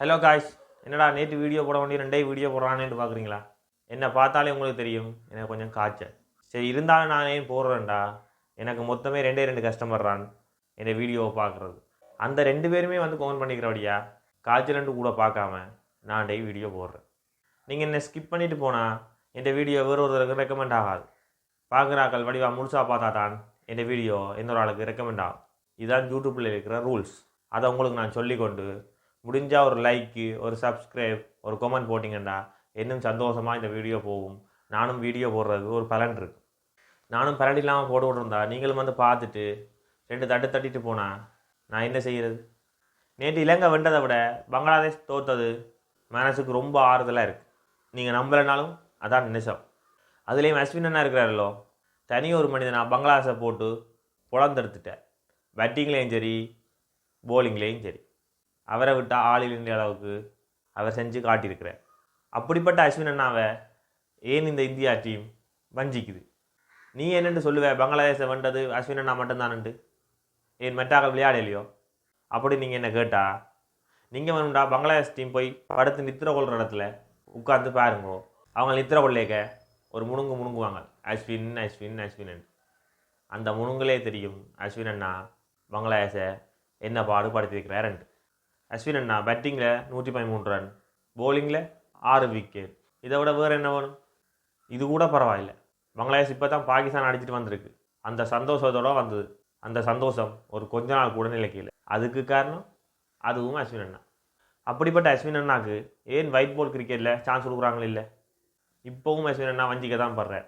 Hello guys, என்னடா நேற்று video போட வேண்டிய ரெண்டே வீடியோ போடுறானேன்னு பார்க்குறீங்களா? என்னை பார்த்தாலே உங்களுக்கு தெரியும் எனக்கு கொஞ்சம் காய்ச்சல். சரி இருந்தாலும் நான் ஏன் போடுறேன்டா, எனக்கு மொத்தமே ரெண்டு கஸ்டமர் என்னை வீடியோவை பார்க்குறது. அந்த 2 பேருமே வந்து கமெண்ட் பண்ணிக்கிறபடியா காய்ச்சலன்ட்டு கூட பார்க்காம நான் வீடியோ போடுறேன். நீங்கள் என்னை ஸ்கிப் பண்ணிவிட்டு போனால் என் வீடியோ வேறு ஒருத்தருக்கு ரெக்கமெண்ட் ஆகாது. பார்க்குறாக்கள் வடிவா முழுசாக பார்த்தா தான் என் வீடியோ இன்னொரு ஆளுக்கு ரெக்கமெண்ட் ஆகும். இதுதான் யூடியூப்பில் இருக்கிற ரூல்ஸ். அதை உங்களுக்கு நான் சொல்லிக்கொண்டு முடிஞ்சால் ஒரு லைக்கு, ஒரு சப்ஸ்கிரைப், ஒரு கமெண்ட் போட்டிங்கன்னா இன்னும் சந்தோஷமாக இந்த வீடியோ போகும். நானும் வீடியோ போடுறதுக்கு ஒரு பலன் இருக்குது. நானும் பலன் இல்லாமல் போட்டுக்கிட்டு நீங்களும் வந்து பார்த்துட்டு 2 தட்டு தட்டிட்டு போனால் நான் என்ன செய்கிறது? நேற்று இலங்கை வென்றதை விட பங்களாதேஷ் தோற்றது மனசுக்கு ரொம்ப ஆறுதலாக இருக்குது. நீங்கள் நம்பலைனாலும் அதான் நினைச்சோம். அதுலேயும் அஸ்வின் அண்ணா இருக்கிறாரല്ലോ, தனி ஒரு மனிதனாக பங்களாதேஷை போட்டு புலந்தெடுத்துட்டேன். பேட்டிங்லேயும் சரி, போலிங்லேயும் சரி, அவரை விட்டால் ஆள் இல்லைன்ற அளவுக்கு அவர் செஞ்சு காட்டியிருக்கிறார். அப்படிப்பட்ட அஸ்வின் அண்ணாவை ஏன் இந்த இந்தியா டீம் வஞ்சிக்குது? நீ என்னென்று சொல்லுவேன்? பங்களாதேஷை வென்றது அஸ்வின் அண்ணா மட்டும்தானுண்டு, ஏன் மெட்டாக்கள் விளையாடலையோ? அப்படி நீங்கள் என்ன கேட்டால், நீங்கள் வேணும்டா பங்களாதேஷ் டீம் போய் படுத்து நித்திர கொள்கிற இடத்துல உட்காந்து பாருங்கோ. அவங்க நித்திர கொள்ளைக்க ஒரு முணுங்குவாங்க, அஸ்வின் அஸ்வின் அஸ்வின். அந்த முணுங்களே தெரியும் அஸ்வின் அண்ணா பங்களாதேஷை என்ன பாடுபடுத்தியிருக்கிறாருன்ட்டு. அஸ்வின் அண்ணா பேட்டிங்கில் 113 ரன், போலிங்கில் 6 விக்கெட். இதை விட வேறு என்ன வேணும்? இது கூட பரவாயில்லை. பங்களாதேஷ் இப்போ தான் பாகிஸ்தான் அடிச்சுட்டு வந்திருக்கு. அந்த சந்தோஷத்தோடு வந்தது. அந்த சந்தோஷம் ஒரு கொஞ்ச நாள் கூட நிலைக்கல. அதுக்கு காரணம் அதுவும் அஸ்வின் அண்ணா. அப்படிப்பட்ட அஸ்வின் அண்ணாக்கு ஏன் ஒயிட் பால் கிரிக்கெட்டில் சான்ஸ் கொடுக்குறாங்களே இல்லை? இப்போவும் அஸ்வின் அண்ணா வஞ்சிக்க தான் படுறார்.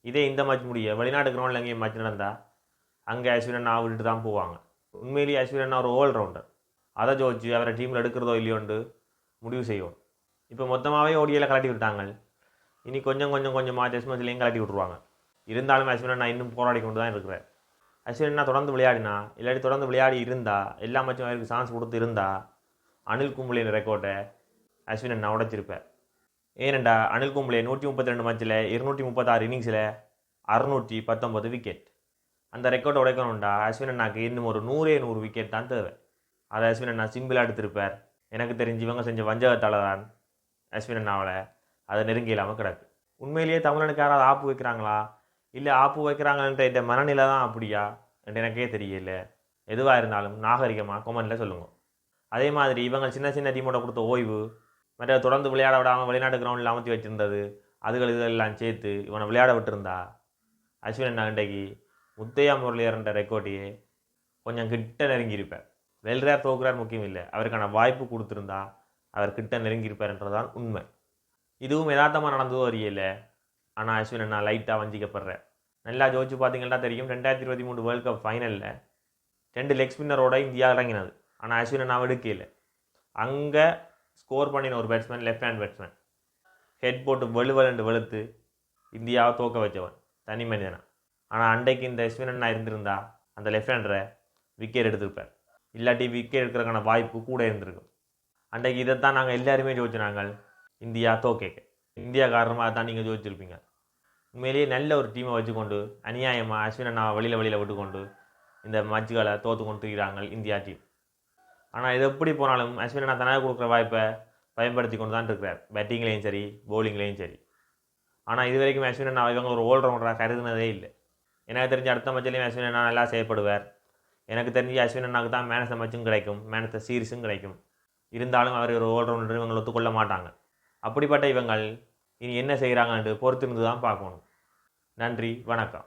இதே இந்த மேட்ச் முடிய வெளிநாட்டு கிரவுண்டில் எங்கேயும் மேட்ச் நடந்தால் அங்கே அஸ்வின் அண்ணா விட்டுட்டு தான் போவாங்க. உண்மையிலேயே அஸ்வின் அண்ணா ஒரு ஆல்ரவுண்டர். அதை ஜோதிச்சு அவரை டீமில் எடுக்கிறதோ இல்லையோண்டு முடிவு செய்வோம். இப்போ மொத்தமாகவே ஓடியில் கலட்டி விட்டாங்க. இனி கொஞ்சமாக டெஸ்ட் மேட்ச்லேயும் கலட்டி விட்ருவாங்க. இருந்தாலும் அஸ்வின் அண்ணா இன்னும் போராடி கொண்டு தான் இருக்கிறார். அஸ்வின் அண்ணா தொடர்ந்து விளையாடினா, இல்லாட்டி தொடர்ந்து விளையாடி இருந்தால், எல்லா மேட்சும் அவருக்கு சான்ஸ் கொடுத்து இருந்தால் அனில் கும்ப்ளேயின் ரெக்கார்டை அஸ்வின் அண்ணா உடைச்சிருப்பார். ஏனெண்டா அனில் கும்ப்ளே 132 மேட்ச்சில் 236 இன்னிங்ஸில் 619 விக்கெட். அந்த ரெக்கார்டை உடைக்கணும்டா அஸ்வின் அண்ணாக்கு இன்னும் ஒரு 100 விக்கெட் தான் தேவை. அதை அஸ்வின் அண்ணா சிம்பிளாக எடுத்திருப்பார். எனக்கு தெரிஞ்சு இவங்க செஞ்ச வஞ்சகத்தால் தான் அஸ்வின் அண்ணாவில் அதை நெருங்கி இல்லாமல் கிடக்கு. உண்மையிலேயே தமிழனுக்கு யாராவது ஆப்பு வைக்கிறாங்களா, இல்லை ஆப்பு வைக்கிறாங்கன்ற இந்த மனநிலை தான் அப்படியா என்று எனக்கே தெரியல. எதுவாக இருந்தாலும் நாகரிகமாக கொமெண்டில் சொல்லுங்க. அதே மாதிரி இவங்க சின்ன டீமோட கொடுத்த ஓய்வு, மற்ற தொடர்ந்து விளையாட விடாமல் வெளிநாட்டு கிரவுண்டில் அமர்த்தி வச்சுருந்தது, இதெல்லாம் சேர்த்து இவனை விளையாட விட்டுருந்தா அஸ்வின் அண்ணா இன்றைக்கு முத்தையா முரளியர்ன்ற ரெக்கார்டையே கொஞ்சம் கிட்ட நெருங்கியிருப்பார். வெல்றார் தோக்குறார் முக்கியம் இல்லை, அவருக்கான வாய்ப்பு கொடுத்துருந்தா அவர் கிட்ட நெருங்கியிருப்பார் என்றதான் உண்மை. இதுவும் யதார்த்தமாக நடந்ததோ அறியல. ஆனால் அஸ்வின் அண்ணா லைட்டாக வஞ்சிக்கப்படுறார். நல்லா ஜோதிச்சு பார்த்தீங்கன்னா தெரியும், 2023 வேர்ல்ட் கப் ஃபைனலில் 2 லெக் ஸ்பின்னரோட இந்தியா இறங்கினது. ஆனால் அஸ்வின் அண்ணா எடுக்கல. அங்கே ஸ்கோர் பண்ணின ஒரு batsman, left hand batsman, head போட்டு வெளுத்து இந்தியாவை தோக்க வச்சவன் தனி மனிதனா. ஆனால் அன்றைக்கு இந்த அஸ்வின் அண்ணா இருந்திருந்தா அந்த லெஃப்ட் ஹேண்டரை விக்கெட் எடுத்திருப்பார். இல்லாட்டி விக்கெட் எடுக்கிறதுக்கான வாய்ப்பு கூட இருந்திருக்கும். அன்றைக்கு இதைத்தான் நாங்கள் எல்லாருமே ஜோதிச்சினாங்க, இந்தியா தோக்கேக்க. இந்தியா காரணமாக தான் நீங்கள் ஜோதிச்சிருப்பீங்க. உண்மையிலேயே நல்ல ஒரு டீமை வச்சுக்கொண்டு அநியாயமாக அஸ்வின் அண்ணா வெளியில் விட்டுக்கொண்டு இந்த மேட்சுகளை தோற்று கொண்டு இருக்கிறாங்க இந்தியா டீம். ஆனால் இது எப்படி போனாலும் அஸ்வின் அண்ணா தனக்கு கொடுக்குற வாய்ப்பை பயன்படுத்தி கொண்டு தான் இருக்கிறார், பேட்டிங்லேயும் சரி போலிங்லேயும் சரி. ஆனால் இது வரைக்கும் அஸ்வின் அண்ணா இவங்க ஒரு ஆல்ரவுண்டராக கருதுனதே இல்லை. எனக்கு தெரிஞ்ச அடுத்த மேட்ச்லேயும் அஸ்வின் அண்ணா நல்லா செய்யப்படுவார். எனக்கு தெரிஞ்சு அஸ்வின் அண்ணாவுக்கு தான் மேன் ஆஃப் த மேட்சும் கிடைக்கும், மேன் ஆஃப் த சீரிஸும் கிடைக்கும். இருந்தாலும் அவர் ஒரு ஆல்ரவுண்டர் இவங்களை ஒத்துக்கொள்ள மாட்டாங்க. அப்படிப்பட்ட இவங்கள் இனி என்ன செய்கிறாங்கன்ட்டு பொறுத்திருந்து தான் பார்க்கணும். நன்றி, வணக்கம்.